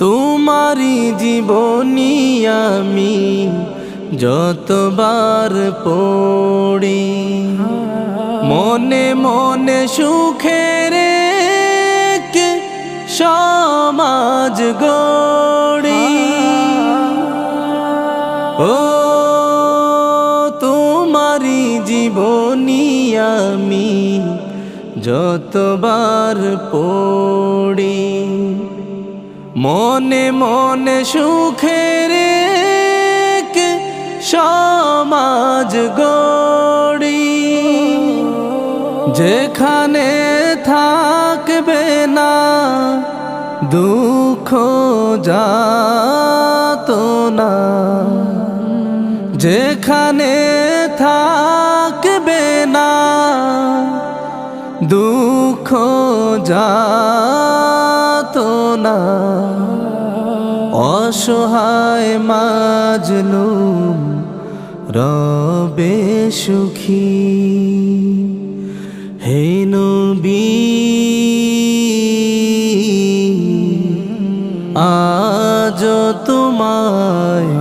তোমারি জীবনী আমি যতবার পড়ি, মনে মনে সুখের এক সমাজ গড়ি। ও তোমারি জীবনী আমি যতবার পড়ি, মনে মনে সুখের এক সমাজ গড়ি। যেখানে থাকবে না দুঃখ যাতনা, যেখানে থাকবে না দুঃখ যাতনা, অসহায় মাজলুম রবে সুখী। হে নবী আজ তোমায়